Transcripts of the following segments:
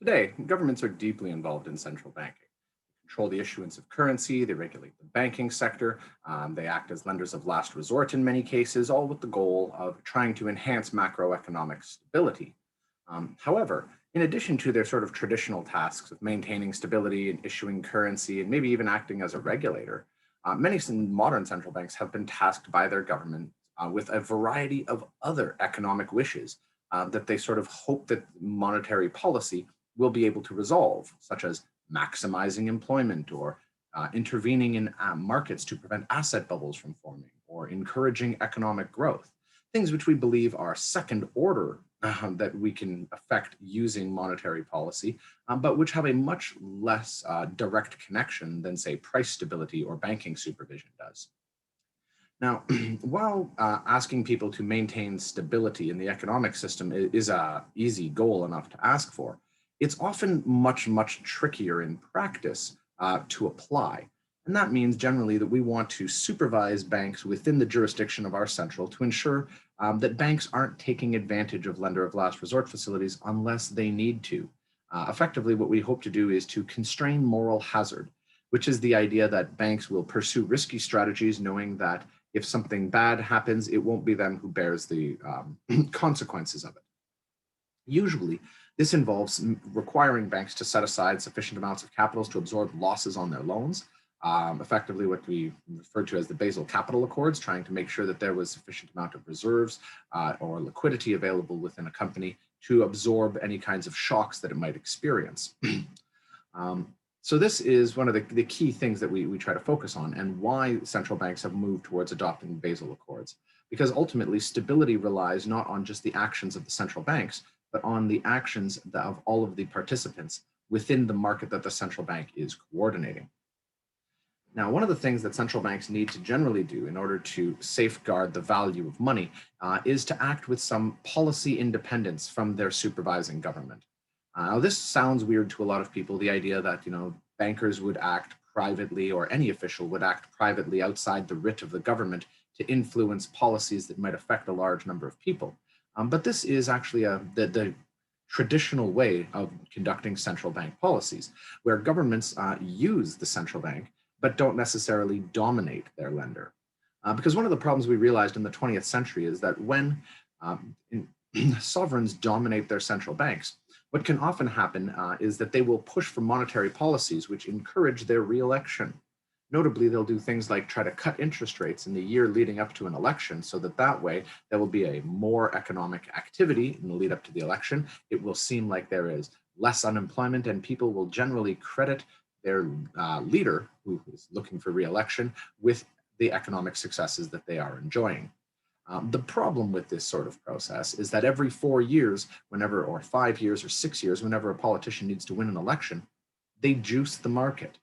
Today, governments are deeply involved in central banking. They control the issuance of currency, they regulate the banking sector, they act as lenders of last resort in many cases, all with the goal of trying to enhance macroeconomic stability. However, in addition to their sort of traditional tasks of maintaining stability and issuing currency and maybe even acting as a regulator, many modern central banks have been tasked by their government with a variety of other economic wishes that they sort of hope that monetary policy will be able to resolve, such as maximizing employment or intervening in markets to prevent asset bubbles from forming or encouraging economic growth. Things which we believe are second order that we can affect using monetary policy, but which have a much less direct connection than, say, price stability or banking supervision does. Now, while asking people to maintain stability in the economic system is a easy goal enough to ask for, it's often much, much trickier in practice to apply. And that means generally that we want to supervise banks within the jurisdiction of our central to ensure that banks aren't taking advantage of lender of last resort facilities unless they need to. Effectively, what we hope to do is to constrain moral hazard, which is the idea that banks will pursue risky strategies knowing that if something bad happens, it won't be them who bears the consequences of it. Usually, this involves requiring banks to set aside sufficient amounts of capitals to absorb losses on their loans, effectively what we refer to as the Basel Capital Accords, trying to make sure that there was sufficient amount of reserves or liquidity available within a company to absorb any kinds of shocks that it might experience. So this is one of the key things that we try to focus on and why central banks have moved towards adopting Basel Accords. Because ultimately, stability relies not on just the actions of the central banks, but on the actions of all of the participants within the market that the central bank is coordinating. Now, one of the things that central banks need to generally do in order to safeguard the value of money is to act with some policy independence from their supervising government. Now, this sounds weird to a lot of people, the idea that, bankers would act privately or any official would act privately outside the writ of the government to influence policies that might affect a large number of people. But this is actually the traditional way of conducting central bank policies, where governments use the central bank, but don't necessarily dominate their lender. Because one of the problems we realized in the 20th century is that when sovereigns dominate their central banks, what can often happen is that they will push for monetary policies which encourage their reelection. Notably, they'll do things like try to cut interest rates in the year leading up to an election so that way there will be a more economic activity in the lead up to the election. It will seem like there is less unemployment and people will generally credit their leader, who is looking for reelection, with the economic successes that they are enjoying. The problem with this sort of process is that every 4 years, or 5 years or 6 years, whenever a politician needs to win an election, they juice the market.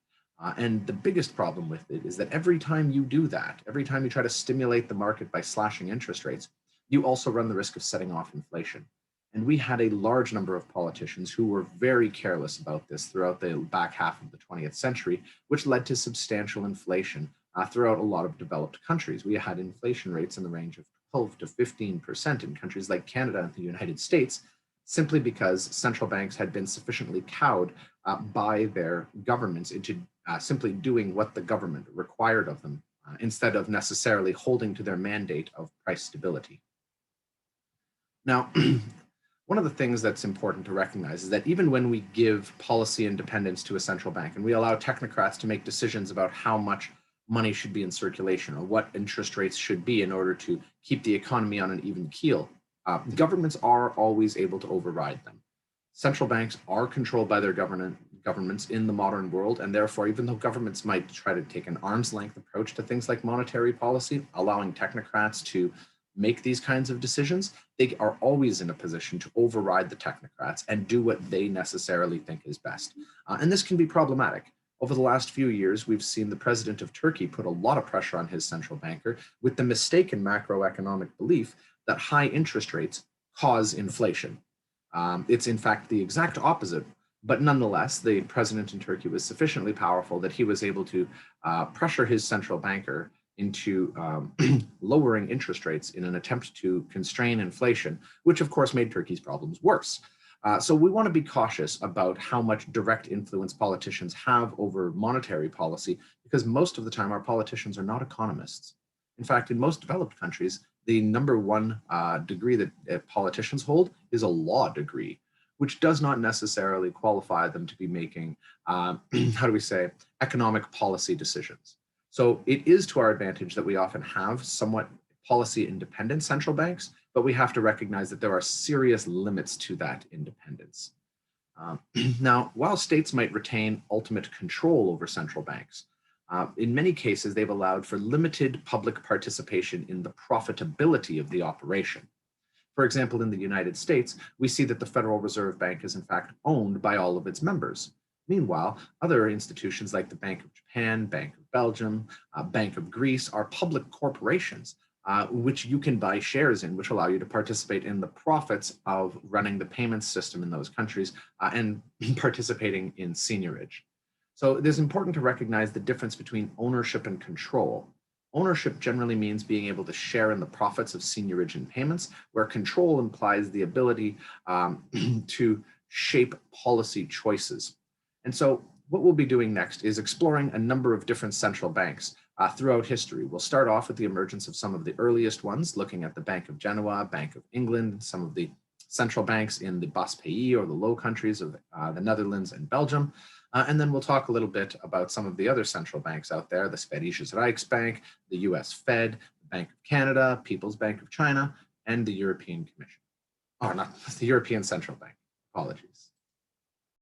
And the biggest problem with it is that every time you do that, every time you try to stimulate the market by slashing interest rates, you also run the risk of setting off inflation. And we had a large number of politicians who were very careless about this throughout the back half of the 20th century, which led to substantial inflation throughout a lot of developed countries. We had inflation rates in the range of 12 to 15% in countries like Canada and the United States, simply because central banks had been sufficiently cowed by their governments into simply doing what the government required of them, instead of necessarily holding to their mandate of price stability. Now, one of the things that's important to recognize is that even when we give policy independence to a central bank and we allow technocrats to make decisions about how much money should be in circulation or what interest rates should be in order to keep the economy on an even keel, governments are always able to override them. Central banks are controlled by their governments in the modern world, and therefore, even though governments might try to take an arm's length approach to things like monetary policy, allowing technocrats to make these kinds of decisions, they are always in a position to override the technocrats and do what they necessarily think is best. And this can be problematic. Over the last few years, we've seen the president of Turkey put a lot of pressure on his central banker with the mistaken macroeconomic belief that high interest rates cause inflation. It's in fact the exact opposite, but nonetheless, the president in Turkey was sufficiently powerful that he was able to pressure his central banker into lowering interest rates in an attempt to constrain inflation, which of course made Turkey's problems worse. So we want to be cautious about how much direct influence politicians have over monetary policy, because most of the time our politicians are not economists. In fact, in most developed countries, the number one degree that politicians hold is a law degree, which does not necessarily qualify them to be making, how do we say, economic policy decisions. So it is to our advantage that we often have somewhat policy independent central banks, but we have to recognize that there are serious limits to that independence. Um, Now, while states might retain ultimate control over central banks, in many cases, they've allowed for limited public participation in the profitability of the operation. For example, in the United States, we see that the Federal Reserve Bank is in fact owned by all of its members. Meanwhile, other institutions like the Bank of Japan, Bank of Belgium, Bank of Greece are public corporations, which you can buy shares in, which allow you to participate in the profits of running the payments system in those countries and participating in seniorage. So it is important to recognize the difference between ownership and control. Ownership generally means being able to share in the profits of seniorage and payments, where control implies the ability to shape policy choices. And so what we'll be doing next is exploring a number of different central banks throughout history. We'll start off with the emergence of some of the earliest ones, looking at the Bank of Genoa, Bank of England, some of the central banks in the Basel or the Low Countries of the Netherlands and Belgium. And then we'll talk a little bit about some of the other central banks out there, the Schwedische Rijksbank, the US Fed, the Bank of Canada, People's Bank of China, and the European Commission. Oh, not the European Central Bank. Apologies.